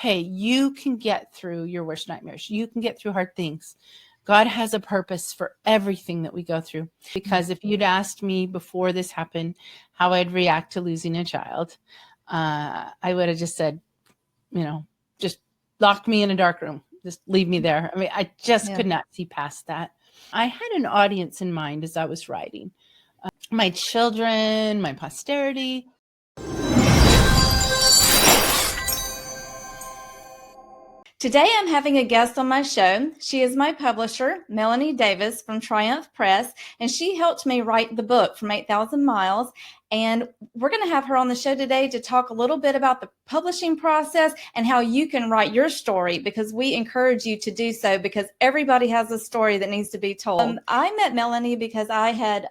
hey, you can get through your worst nightmares. You can get through hard things. God has a purpose for everything that we go through. Because if you'd asked me before this happened how I'd react to losing a child, I would have just said, just lock me in a dark room. Just leave me there. I mean, I just could not see past that. I had an audience in mind as I was writing. My children, my posterity. Today I'm having a guest on my show. She is my publisher, Melanie Davis from Triumph Press, and she helped me write the book From 8,000 Miles. And we're going to have her on the show today to talk a little bit about the publishing process and how you can write your story, because we encourage you to do so, because everybody has a story that needs to be told. I met Melanie because I had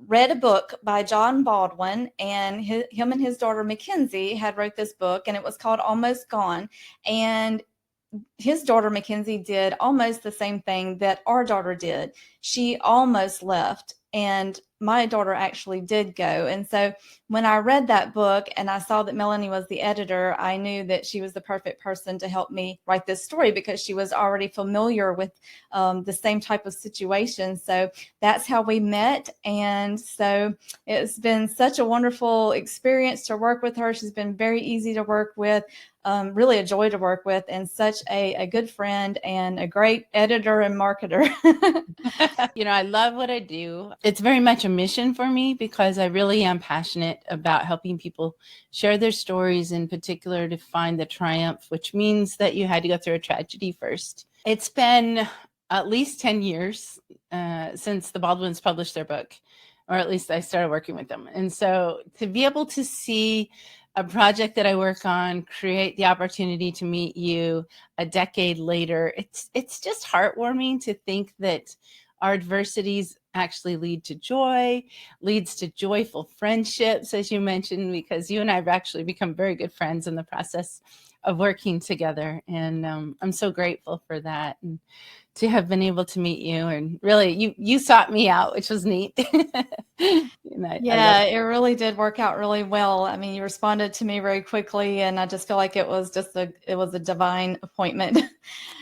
read a book by John Baldwin, and him and his daughter Mackenzie had wrote this book, and it was called Almost Gone. And his daughter Mackenzie did almost the same thing that our daughter did. She almost left, and my daughter actually did go. And so when I read that book and I saw that Melanie was the editor, I knew that she was the perfect person to help me write this story, because she was already familiar with the same type of situation. So that's how we met. And so it's been such a wonderful experience to work with her. She's been very easy to work with. Really a joy to work with, and such a good friend and a great editor and marketer. I love what I do. It's very much a mission for me, because I really am passionate about helping people share their stories, in particular to find the triumph, which means that you had to go through a tragedy first. It's been at least 10 years since the Baldwins published their book, or at least I started working with them. And so to be able to see a project that I work on create the opportunity to meet you a decade later, it's just heartwarming to think that our adversities actually leads to joyful friendships, as you mentioned, because you and I have actually become very good friends in the process of working together. And I'm so grateful for that, and to have been able to meet you. And really, you sought me out, which was neat. It really did work out really well. I mean, you responded to me very quickly, and I just feel like it was a divine appointment.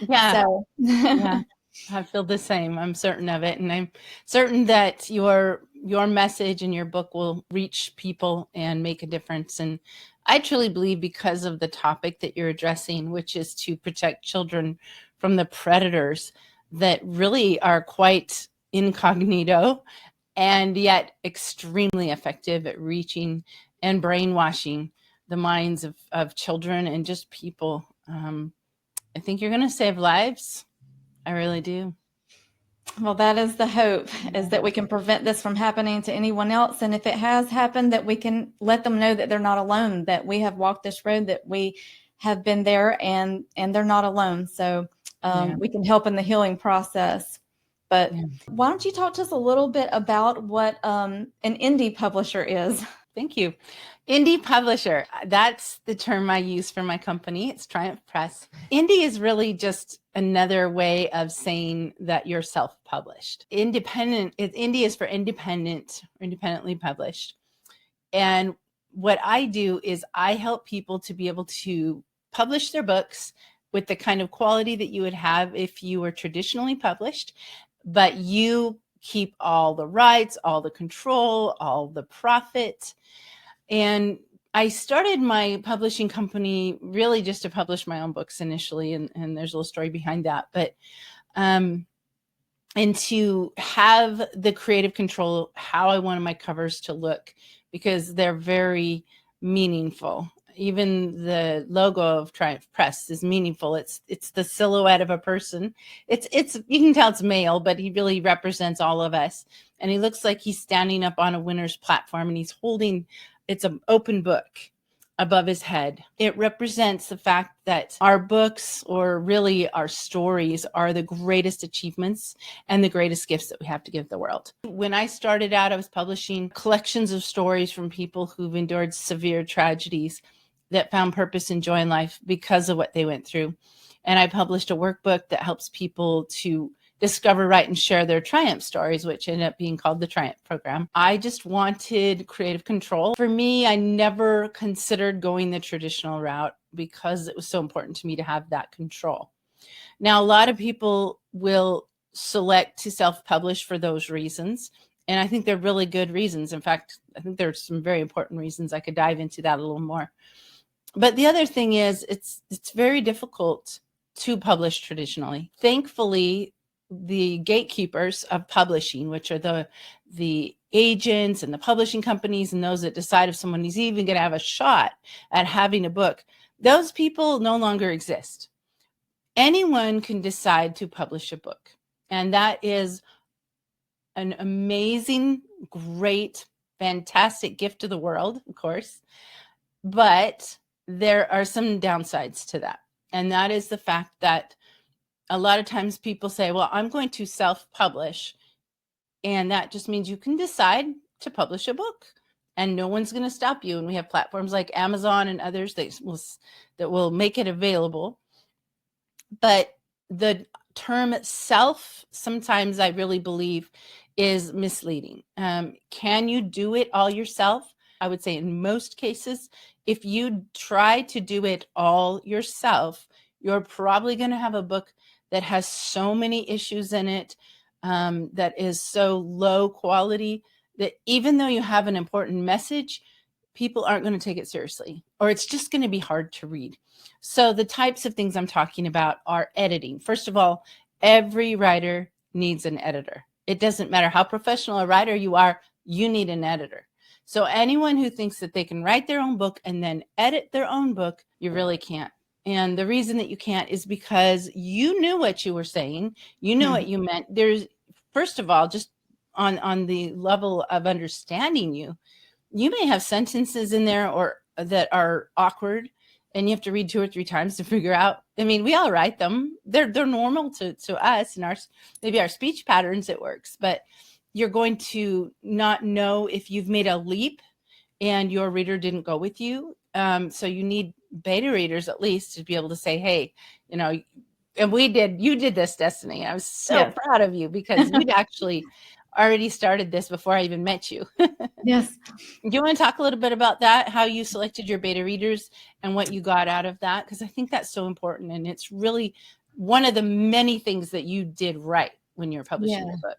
Yeah. Yeah. I feel the same. I'm certain of it. And I'm certain that your message and your book will reach people and make a difference. And I truly believe, because of the topic that you're addressing, which is to protect children from the predators that really are quite incognito and yet extremely effective at reaching and brainwashing the minds of children and just people. I think you're going to save lives. I really do. Well, that is the hope, is that we can prevent this from happening to anyone else. And if it has happened, that we can let them know that they're not alone, that we have walked this road, that we have been there, and they're not alone. So we can help in the healing process. But why don't you talk to us a little bit about what an indie publisher is? Thank you. Indie publisher, that's the term I use for my company. It's Triumph Press. Indie is really just another way of saying that you're self-published. Indie is for independent, or independently published. And what I do is I help people to be able to publish their books with the kind of quality that you would have if you were traditionally published, but you keep all the rights, all the control, all the profit. And I started my publishing company really just to publish my own books initially, and there's a little story behind that. But and to have the creative control, how I wanted my covers to look, because they're very meaningful. Even the logo of Triumph Press is meaningful. It's the silhouette of a person. It's you can tell it's male, but he really represents all of us. And he looks like he's standing up on a winner's platform, and he's holding, it's an open book above his head. It represents the fact that our books, or really our stories, are the greatest achievements and the greatest gifts that we have to give the world. When I started out, I was publishing collections of stories from people who've endured severe tragedies that found purpose and joy in life because of what they went through. And I published a workbook that helps people to discover, write, and share their triumph stories, which ended up being called the Triumph Program. I just wanted creative control. For me, I never considered going the traditional route because it was so important to me to have that control. Now, a lot of people will select to self-publish for those reasons, and I think they're really good reasons. In fact, I think there's some very important reasons. I could dive into that a little more. But the other thing is, it's very difficult to publish traditionally. Thankfully, the gatekeepers of publishing, which are the agents and the publishing companies and those that decide if someone is even going to have a shot at having a book, those people no longer exist. Anyone can decide to publish a book, and that is an amazing, great, fantastic gift to the world, of course. But there are some downsides to that. And that is the fact that a lot of times people say, well, I'm going to self-publish. And that just means you can decide to publish a book and no one's going to stop you. And we have platforms like Amazon and others that will make it available. But the term self, sometimes I really believe, is misleading. Can you do it all yourself? I would say in most cases, if you try to do it all yourself, you're probably going to have a book that has so many issues in it, that is so low quality that even though you have an important message, people aren't going to take it seriously, or it's just going to be hard to read. So the types of things I'm talking about are editing. First of all, every writer needs an editor. It doesn't matter how professional a writer you are, you need an editor. So anyone who thinks that they can write their own book and then edit their own book, you really can't. And the reason that you can't is because you knew what you were saying. You knew what you meant. There's, first of all, just on the level of understanding you may have sentences in there or that are awkward and you have to read 2 or 3 times to figure out. I mean, we all write them. They're normal to us and maybe our speech patterns, it works, but you're going to not know if you've made a leap and your reader didn't go with you. So you need beta readers at least to be able to say, hey, and you did this, Destiny. I was so proud of you because you'd actually already started this before I even met you. Yes. Do you want to talk a little bit about that, how you selected your beta readers and what you got out of that? Because I think that's so important. And it's really one of the many things that you did right when you're publishing your book.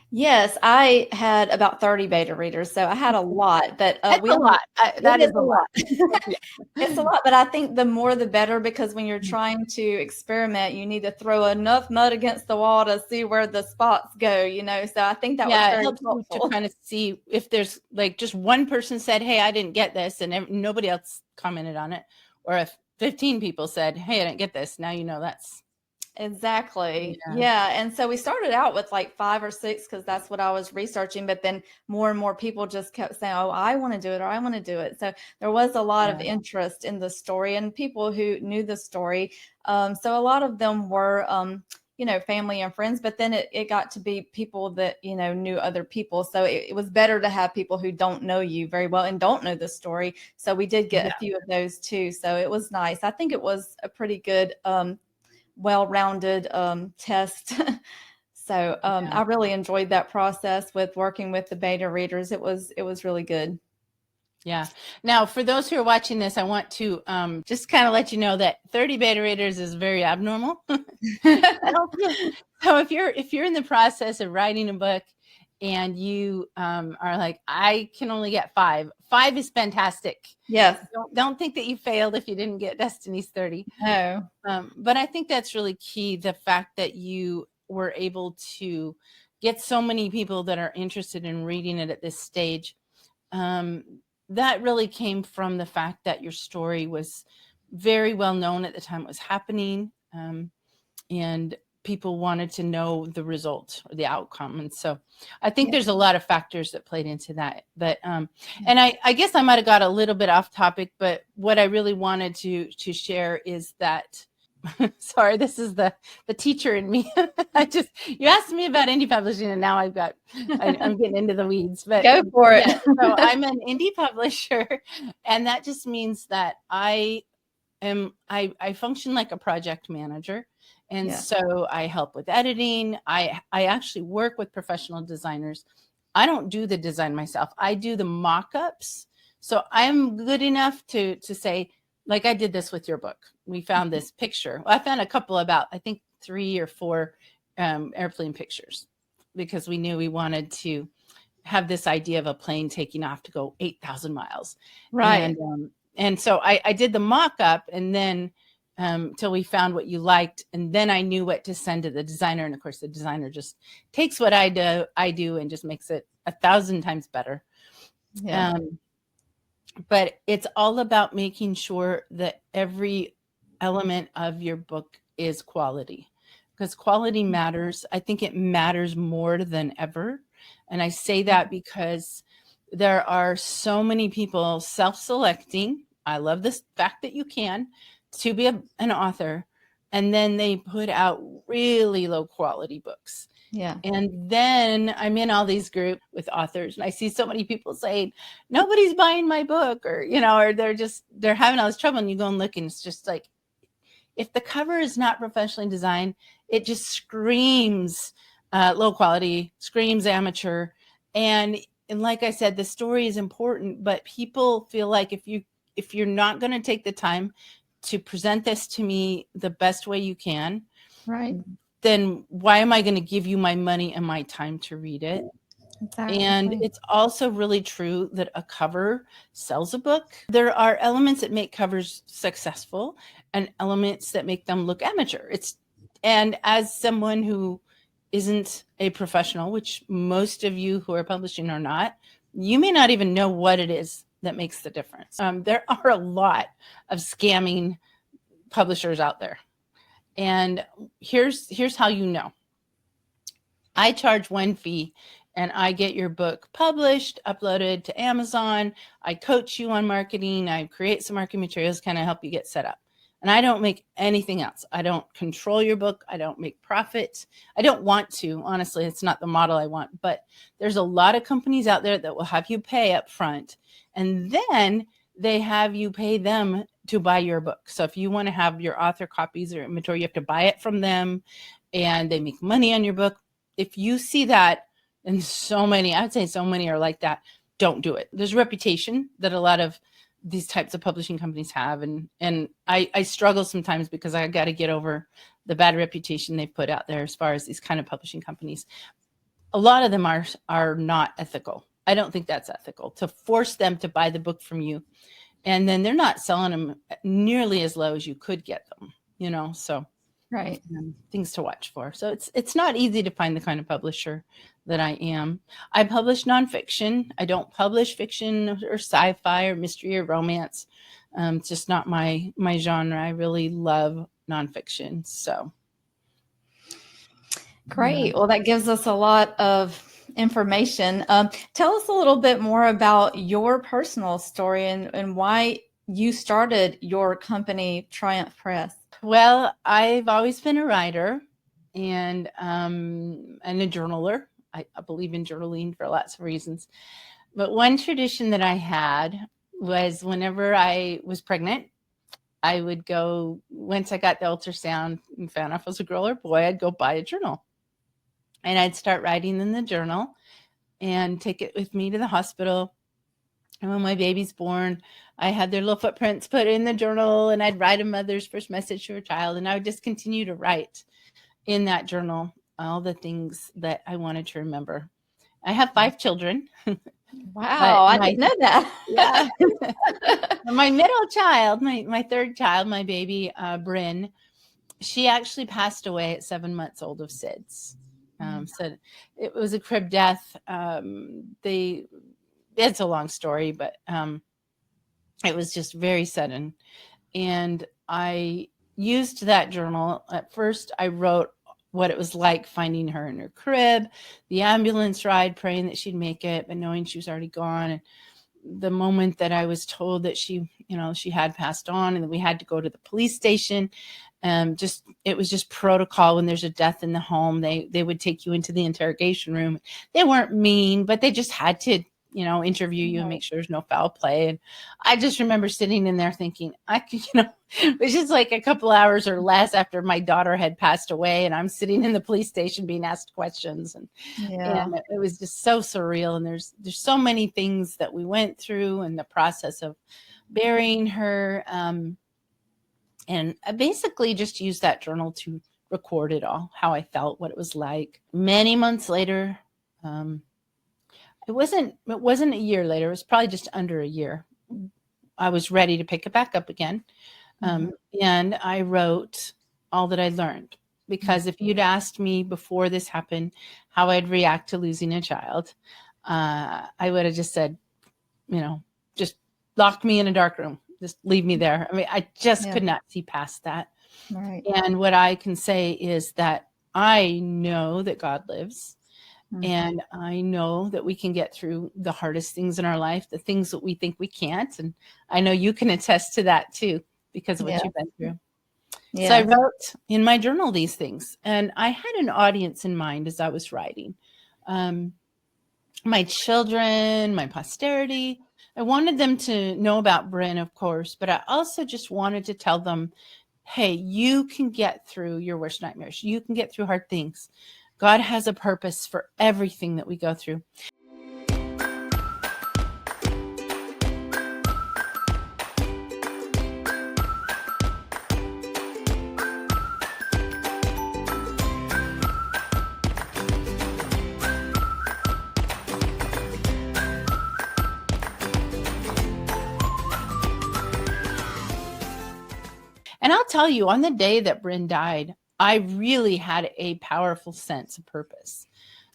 Yes, I had about 30 beta readers, so I had a lot, but That's a lot. That is a lot. It's a lot, but I think the more the better, because when you're trying to experiment, you need to throw enough mud against the wall to see where the spots go, So I think that was very helpful to kind of see if there's like just one person said, hey, I didn't get this, and nobody else commented on it, or if 15 people said, hey, I didn't get this, now you know that's. Exactly. Yeah. And so we started out with like 5 or 6 because that's what I was researching. But then more and more people just kept saying, oh, I want to do it, or I want to do it. So there was a lot of interest in the story and people who knew the story. So a lot of them were, family and friends, but then it got to be people that, knew other people. So it was better to have people who don't know you very well and don't know the story. So we did get a few of those too. So it was nice. I think it was a pretty good, well-rounded test. So I really enjoyed that process with working with the beta readers. It was really good. Yeah. Now, for those who are watching this, I want to just kind of let you know that 30 beta readers is very abnormal. So if you're in the process of writing a book and you are like, I can only get 5. 5 is fantastic. Yes. Don't think that you failed if you didn't get Destiny's 30. No. But I think that's really key. The fact that you were able to get so many people that are interested in reading it at this stage. That really came from the fact that your story was very well known at the time it was happening. And people wanted to know the result or the outcome. And so I think there's a lot of factors that played into that. But and I guess I might have got a little bit off topic, but what I really wanted to share is that sorry, this is the teacher in me. You asked me about indie publishing and now I'm getting into the weeds, but go for it. So I'm an indie publisher, and that just means that I function like a project manager. And Yeah. so I help with editing. I actually work with professional designers. I don't do the design myself. I do the mock-ups. So I'm good enough to say, like I did this with your book. We found this picture. Well, I found a couple, about, I think 3 or 4 airplane pictures, because we knew we wanted to have this idea of a plane taking off to go 8,000 miles. Right. And so I did the mock-up, and then till we found what you liked, and then I knew what to send to the designer. And of course, the designer just takes what I do and just makes it 1,000 times better. Yeah. But it's all about making sure that every element of your book is quality, because quality matters. I think it matters more than ever. And I say that because there are so many people self-selecting. I love this fact that you can, to be an author, and then they put out really low quality books. Yeah. And then I'm in all these groups with authors, and I see so many people saying, nobody's buying my book, or, or they're having all this trouble. And you go and look, and it's just like, if the cover is not professionally designed, it just screams low quality, screams amateur. And like I said, the story is important, but people feel like if you're not going to take the time to present this to me the best way you can, Right. then why am I going to give you my money and my time to read it? Exactly. And it's also really true that a cover sells a book. There are elements that make covers successful and elements that make them look amateur. And as someone who isn't a professional, which most of you who are publishing are not, you may not even know what it is that makes the difference. There are a lot of scamming publishers out there. And here's how you know. I charge one fee, and I get your book published, uploaded to Amazon. I coach you on marketing. I create some marketing materials, kind of help you get set up. And I don't make anything else. I don't control your book. I don't make profit. I don't want to. Honestly, it's not the model I want. But there's a lot of companies out there that will have you pay up front, and then they have you pay them to buy your book. So if you want to have your author copies or inventory, you have to buy it from them, and they make money on your book. If you see that, and I'd say so many are like that, don't do it. There's a reputation that a lot of these types of publishing companies have. And I struggle sometimes because I got to get over the bad reputation they've put out there as far as these kind of publishing companies. A lot of them are not ethical. I don't think that's ethical to force them to buy the book from you, and then they're not selling them nearly as low as you could get them, so Right. Things to watch for. So it's not easy to find the kind of publisher that I am. I publish nonfiction. I don't publish fiction or sci-fi or mystery or romance. It's just not my genre. I really love nonfiction. So Great. Well, that gives us a lot of information. Tell us a little bit more about your personal story and why you started your company, Triumph Press. Well, I've always been a writer and a journaler. I believe in journaling for lots of reasons. But one tradition that I had was whenever I was pregnant, I would go, once I got the ultrasound and found out if I was a girl or boy, I'd go buy a journal. And I'd start writing in the journal and take it with me to the hospital. And when my baby's born, I had their little footprints put in the journal, and I'd write a mother's first message to her child. And I would just continue to write in that journal all the things that I wanted to remember. I have 5 children. Wow, I didn't know that. Yeah. My middle child, my third child, my baby, Bryn, she actually passed away at 7 months old of SIDS. So it was a crib death. It's a long story, but it was just very sudden. And I used that journal. At first, I wrote what it was like finding her in her crib, the ambulance ride, praying that she'd make it, but knowing she was already gone. And the moment that I was told that she had passed on and that we had to go to the police station, it was just protocol. When there's a death in the home, they would take you into the interrogation room. They weren't mean, but they just had to, interview you and make sure there's no foul play. And I just remember sitting in there thinking, I could, it was just like a couple hours or less after my daughter had passed away, and I'm sitting in the police station being asked questions, and it was just so surreal. And there's so many things that we went through in the process of burying her. And I basically just used that journal to record it all, how I felt, what it was like. Many months later, it wasn't a year later, it was probably just under a year, I was ready to pick it back up again. And I wrote all that I learned, because if you'd asked me before this happened how I'd react to losing a child, I would have just said, just lock me in a dark room, just leave me there. I mean, I just could not see past that. Right. And what I can say is that I know that God lives. And I know that we can get through the hardest things in our life, the things that we think we can't. And I know you can attest to that too, because of what you've been through. So I wrote in my journal these things, and I had an audience in mind as I was writing. My children, my posterity. I wanted them to know about Bryn, of course, but I also just wanted to tell them, hey, you can get through your worst nightmares. You can get through hard things. God has a purpose for everything that we go through. And I'll tell you, on the day that Bryn died, I really had a powerful sense of purpose.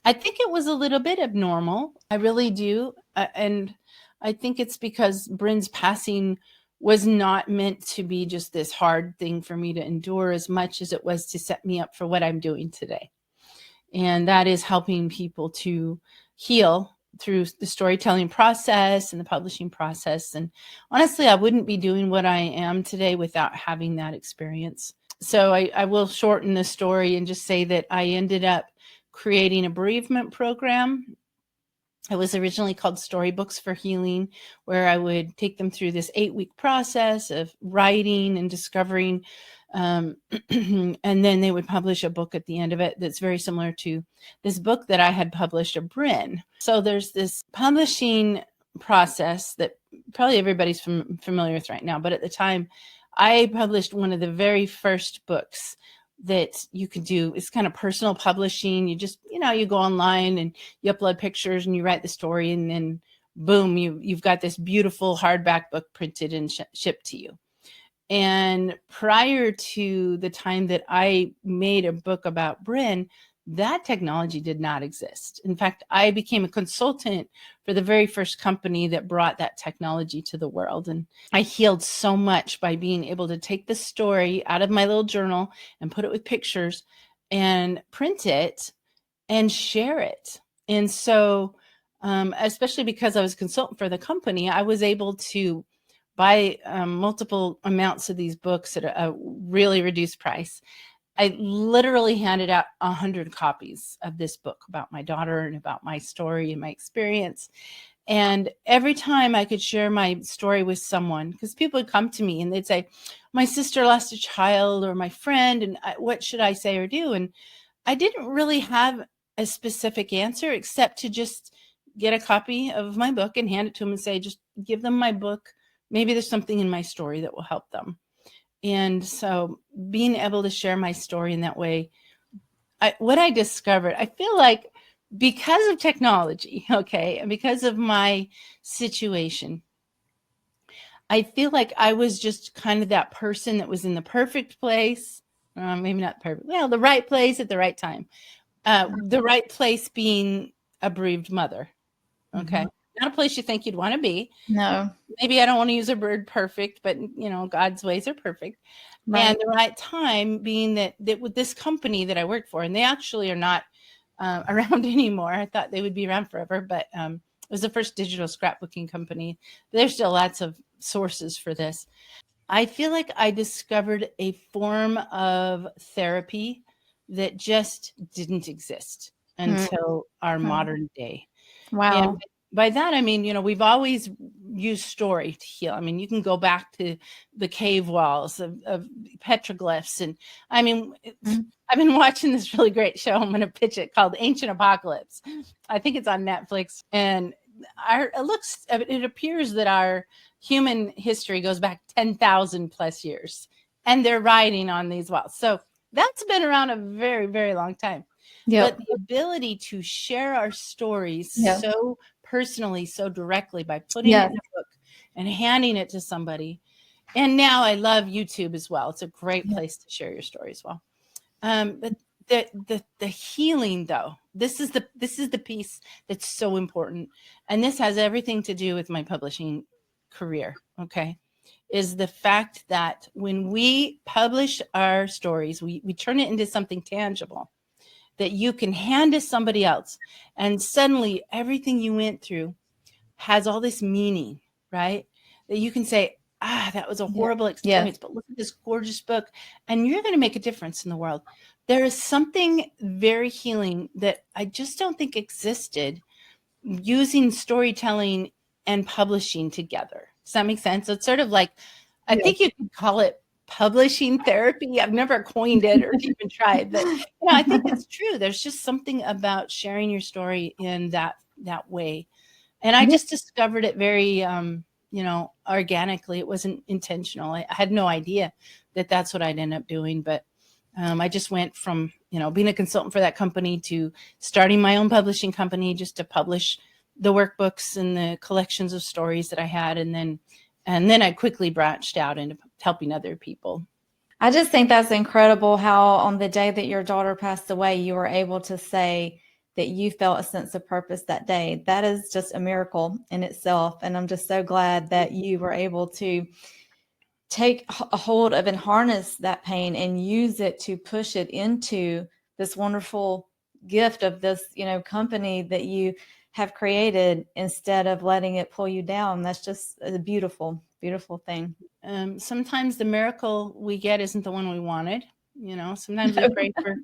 I think it was a little bit abnormal. I really do. And I think it's because Bryn's passing was not meant to be just this hard thing for me to endure, as much as it was to set me up for what I'm doing today. And that is helping people to heal through the storytelling process and the publishing process. And honestly, I wouldn't be doing what I am today without having that experience. So I will shorten the story and just say that I ended up creating a bereavement program. It was originally called Storybooks for Healing, where I would take them through this 8-week process of writing and discovering. And then they would publish a book at the end of it that's very similar to this book that I had published of Bryn. So there's this publishing process that probably everybody's familiar with right now. But at the time, I published one of the very first books that you could do. It's kind of personal publishing. You just, you go online and you upload pictures and you write the story, and then boom, you've got this beautiful hardback book printed and shipped to you. And prior to the time that I made a book about Bryn, that technology did not exist. In fact, I became a consultant for the very first company that brought that technology to the world. And I healed so much by being able to take the story out of my little journal and put it with pictures and print it and share it. And so, especially because I was a consultant for the company, I was able to buy multiple amounts of these books at a really reduced price. I literally handed out 100 copies of this book about my daughter and about my story and my experience. And every time I could share my story with someone, because people would come to me and they'd say, my sister lost a child, or my friend, and what should I say or do? And I didn't really have a specific answer, except to just get a copy of my book and hand it to them and say, just give them my book. Maybe there's something in my story that will help them. And so being able to share my story in that way, what I discovered, I feel like because of technology, okay, and because of my situation, I feel like I was just kind of that person that was in the perfect place, maybe not perfect, well, the right place at the right time. The right place being a bereaved mother, okay? Not a place you think you'd want to be. No. Maybe I don't want to use a word perfect, but God's ways are perfect. Right. And the right time being that with this company that I work for, and they actually are not around anymore. I thought they would be around forever, but it was the first digital scrapbooking company. There's still lots of sources for this. I feel like I discovered a form of therapy that just didn't exist until our modern day. Wow. And by that, I mean, we've always used story to heal. I mean, you can go back to the cave walls of petroglyphs. And I mean, I've been watching this really great show. I'm going to pitch it, called Ancient Apocalypse. I think it's on Netflix. And it appears that our human history goes back 10,000 plus years. And they're writing on these walls. So that's been around a very, very long time. Yep. But the ability to share our stories so personally, so directly, by putting it in a book and handing it to somebody. And now I love YouTube as well. It's a great place to share your story as well. But the healing, though, this is the piece that's so important. And this has everything to do with my publishing career. Okay. Is the fact that when we publish our stories, we turn it into something tangible that you can hand to somebody else. And suddenly everything you went through has all this meaning, right? That you can say, that was a horrible experience, but look at this gorgeous book. And you're going to make a difference in the world. There is something very healing that I just don't think existed using storytelling and publishing together. Does that make sense? So it's sort of like, I think you could call it publishing therapy. I've never coined it or even tried, but I think it's true. There's just something about sharing your story in that way. And I just discovered it very, organically. It wasn't intentional. I had no idea that that's what I'd end up doing. But I just went from, being a consultant for that company to starting my own publishing company just to publish the workbooks and the collections of stories that I had. And then I quickly branched out into helping other people. I just think that's incredible how on the day that your daughter passed away, you were able to say that you felt a sense of purpose that day. That is just a miracle in itself. And I'm just so glad that you were able to take a hold of and harness that pain and use it to push it into this wonderful gift of this, company that you have created instead of letting it pull you down. That's just a beautiful, beautiful thing. Sometimes the miracle we get isn't the one we wanted. Sometimes we pray for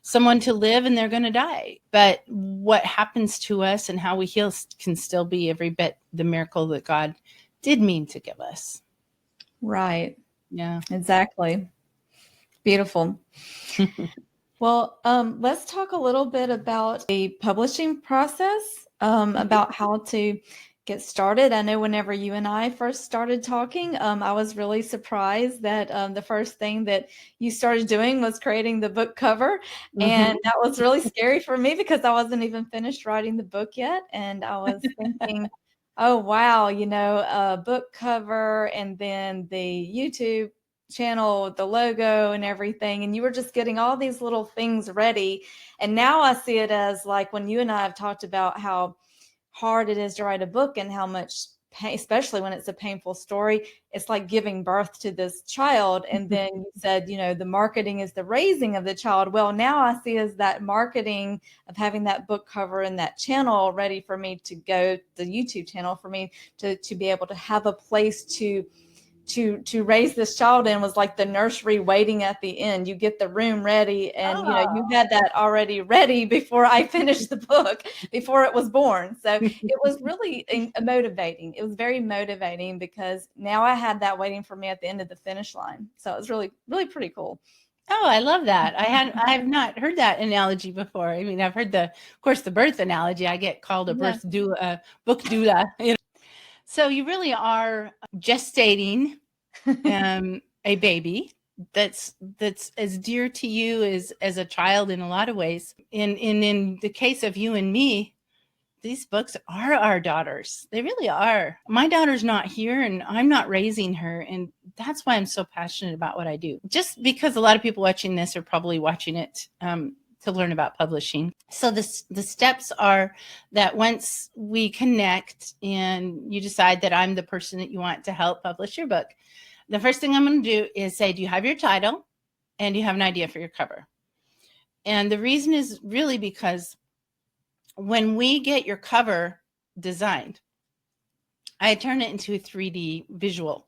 someone to live and they're going to die. But what happens to us and how we heal can still be every bit the miracle that God did mean to give us. Right. Yeah, exactly. Beautiful. Well, let's talk a little bit about the publishing process, about how to get started. I know whenever you and I first started talking, I was really surprised that the first thing that you started doing was creating the book cover. And that was really scary for me because I wasn't even finished writing the book yet. And I was thinking, oh, wow, a book cover and then the YouTube channel, the logo and everything. And you were just getting all these little things ready. And now I see it as like when you and I have talked about how hard it is to write a book and how much pain, especially when it's a painful story, it's like giving birth to this child. And then you said, the marketing is the raising of the child. Well, now I see as that marketing of having that book cover and that channel ready for me to go, the YouTube channel for me to be able to have a place to raise this child in was like the nursery waiting at the end. You get the room ready and you had that already ready before I finished the book, before it was born. So it was really motivating. It was very motivating because now I had that waiting for me at the end of the finish line. So it was really, really pretty cool. Oh, I love that. I have not heard that analogy before. I mean, I've heard of course, the birth analogy. I get called a birth doula, book doula. So you really are gestating a baby that's as dear to you as a child in a lot of ways. In the case of you and me, these books are our daughters. They really are. My daughter's not here and I'm not raising her. And that's why I'm so passionate about what I do. Just because a lot of people watching this are probably watching it to learn about publishing. So the steps are that once we connect and you decide that I'm the person that you want to help publish your book, the first thing I'm going to do is say, do you have your title and do you have an idea for your cover? And the reason is really because when we get your cover designed, I turn it into a 3D visual.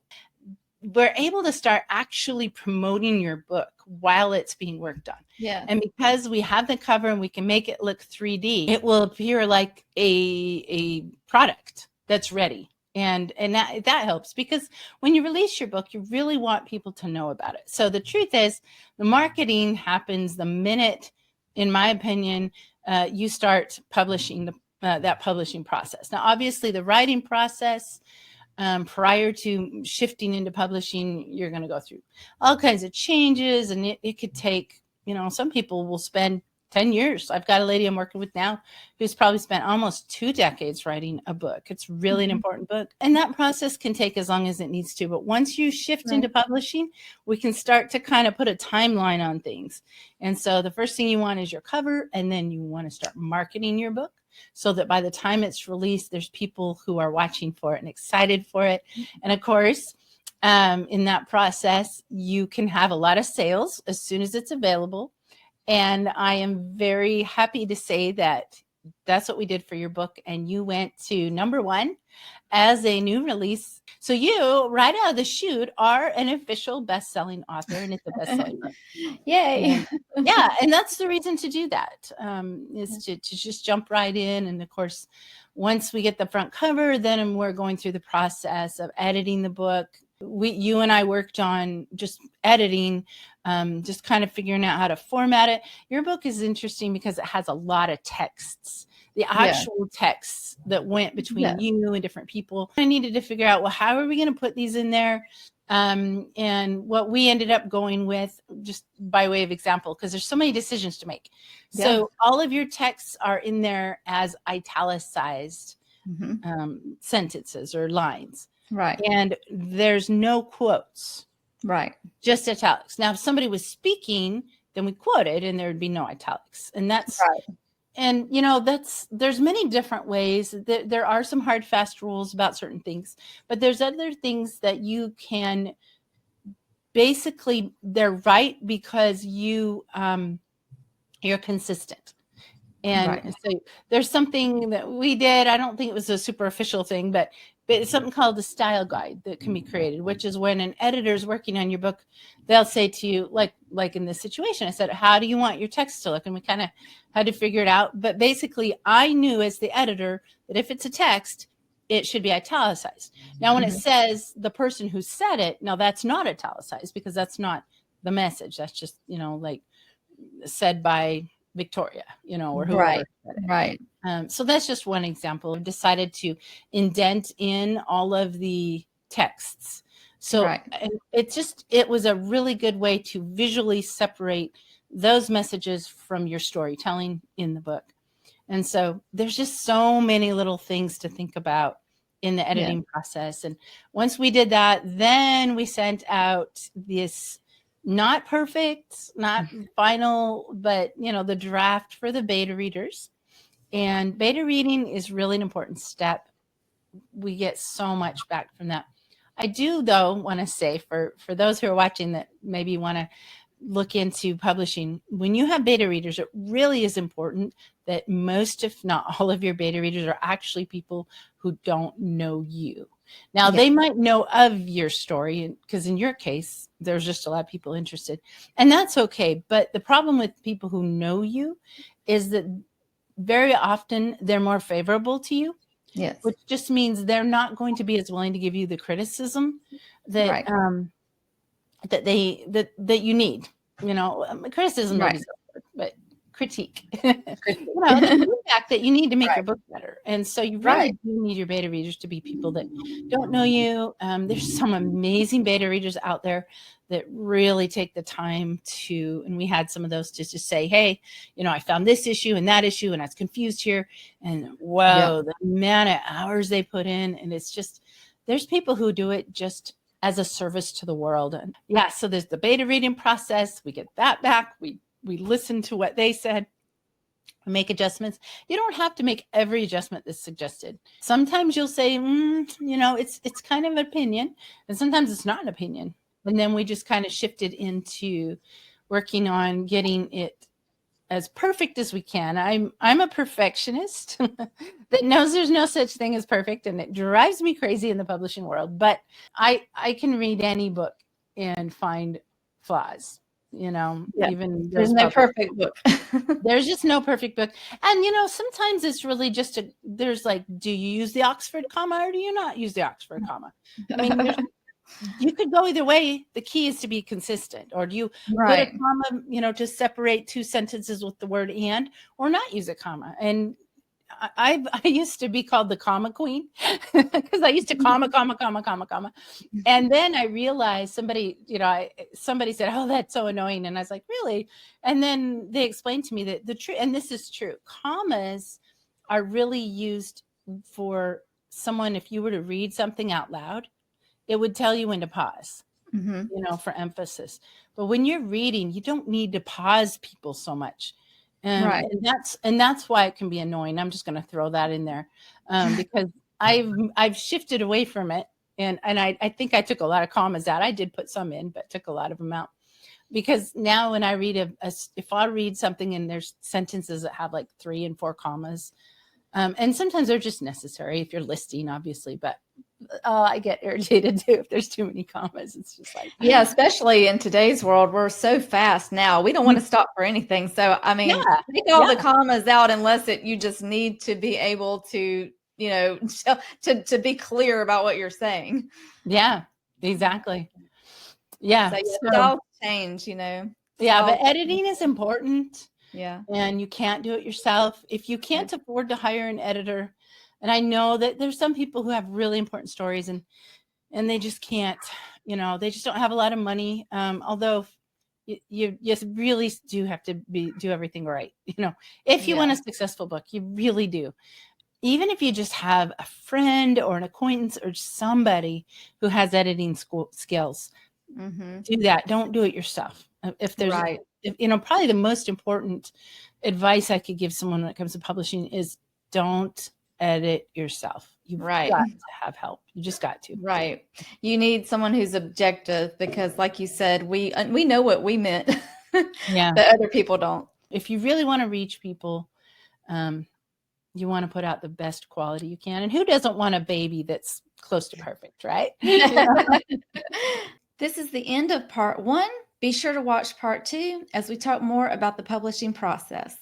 we're able to start actually promoting your book while it's being worked on. Yeah. And because we have the cover and we can make it look 3D, it will appear like a product that's ready. And that helps, because when you release your book, you really want people to know about it. So the truth is, the marketing happens the minute, in my opinion, you start publishing that publishing process. Now, obviously, the writing process, prior to shifting into publishing, you're going to go through all kinds of changes, and it could take, some people will spend 10 years. I've got a lady I'm working with now who's probably spent almost 2 decades writing a book. It's really an important book. And that process can take as long as it needs to. But once you shift into publishing, we can start to kind of put a timeline on things. And so the first thing you want is your cover, and then you want to start marketing your book, so that by the time it's released, there's people who are watching for it and excited for it. And of course, in that process, you can have a lot of sales as soon as it's available. And I am very happy to say that that's what we did for your book. And you went to #1 as a new release. So you, right out of the chute, are an official best-selling author, and it's a best-selling book. Yay. And that's the reason to do that, is to just jump right in. And of course, once we get the front cover, then we're going through the process of editing the book. You and I worked on just editing, just kind of figuring out how to format it. Your book is interesting because it has a lot of texts, the actual texts that went between you and different people. I needed to figure out, well, how are we going to put these in there? And what we ended up going with, just by way of example, because there's so many decisions to make. So all of your texts are in there as italicized sentences or lines. Right. And there's no quotes. Right. Just italics. Now, if somebody was speaking, then we quoted and there would be no italics. And that's right. And, there's many different ways. There are some hard, fast rules about certain things, but there's other things that you can basically, they're right because you're consistent. And so there's something that we did. I don't think it was a super official thing, but it's something called a style guide that can be created, which is when an editor is working on your book, they'll say to you, like in this situation, I said, how do you want your text to look? And we kind of had to figure it out. But basically, I knew as the editor that if it's a text, it should be italicized. Now, when it says the person who said it, now that's not italicized because that's not the message. That's just, like said by Victoria, or whoever. Right. So that's just one example. I've decided to indent in all of the texts. So it was a really good way to visually separate those messages from your storytelling in the book. And so there's just so many little things to think about in the editing process. And once we did that, then we sent out this not perfect, not final, but the draft for the beta readers. And beta reading is really an important step. We get so much back from that. I do, though, want to say for those who are watching that maybe want to look into publishing, when you have beta readers, it really is important that most, if not all of your beta readers are actually people who don't know you. Now, they might know of your story because in your case, there's just a lot of people interested, and that's okay. But the problem with people who know you is that very often they're more favorable to you. Yes. Which just means they're not going to be as willing to give you the criticism that that you need. Criticism, but critique. The feedback that you need to make your book better. And so you really do need your beta readers to be people that don't know you. There's some amazing beta readers out there that really take the time to, and we had some of those to just say, hey, I found this issue and that issue, and I was confused here. And whoa, the amount of hours they put in. And it's just, there's people who do it just as a service to the world. And so there's the beta reading process. We get that back. We listen to what they said, make adjustments. You don't have to make every adjustment that's suggested. Sometimes you'll say, it's kind of an opinion, and sometimes it's not an opinion. And then we just kind of shifted into working on getting it as perfect as we can. I'm a perfectionist that knows there's no such thing as perfect, and it drives me crazy in the publishing world. But I can read any book and find flaws. Yeah. Even There's those no public. perfect book. There's just no perfect book. And sometimes it's really just there's like, do you use the Oxford comma or do you not use the Oxford comma? I mean, you could go either way. The key is to be consistent. Or do you put a Right. comma, to separate two sentences with the word and, or not use a comma? And I used to be called the comma queen because I used to comma. And then I realized somebody said, "Oh, that's so annoying." And I was like, "Really?" And then they explained to me that the truth, and this is true, commas are really used for someone, if you were to read something out loud, it would tell you when to pause, for emphasis. But when you're reading, you don't need to pause people so much. Right. And that's why it can be annoying. I'm just going to throw that in there because I've shifted away from it. And I think I took a lot of commas out. I did put some in, but took a lot of them out. Because now when I read if I read something and there's sentences that have like 3 and 4 commas, and sometimes they're just necessary if you're listing, obviously, but I get irritated too if there's too many commas. It's just like, Yeah, especially in today's world, we're so fast now. We don't want to stop for anything. So, I mean, yeah, take all the commas out unless you just need to be able to, to be clear about what you're saying. yeah, exactly. Yeah. So, yeah, So, styles change, yeah, Styles- but editing is important. Yeah. And you can't do it yourself. If you can't afford to hire an editor, and I know that there's some people who have really important stories and they just can't, they just don't have a lot of money. Although you just really do have to do everything right. If you want a successful book, you really do. Even if you just have a friend or an acquaintance or somebody who has editing skills, do that. Don't do it yourself. If there's, Right. Probably the most important advice I could give someone when it comes to publishing is don't edit yourself. You've got to have help. You just got to. Right. You need someone who's objective because, like you said, we know what we meant. Yeah. That other people don't. If you really want to reach people, you want to put out the best quality you can. And who doesn't want a baby that's close to perfect, right? This is the end of part 1. Be sure to watch part 2 as we talk more about the publishing process.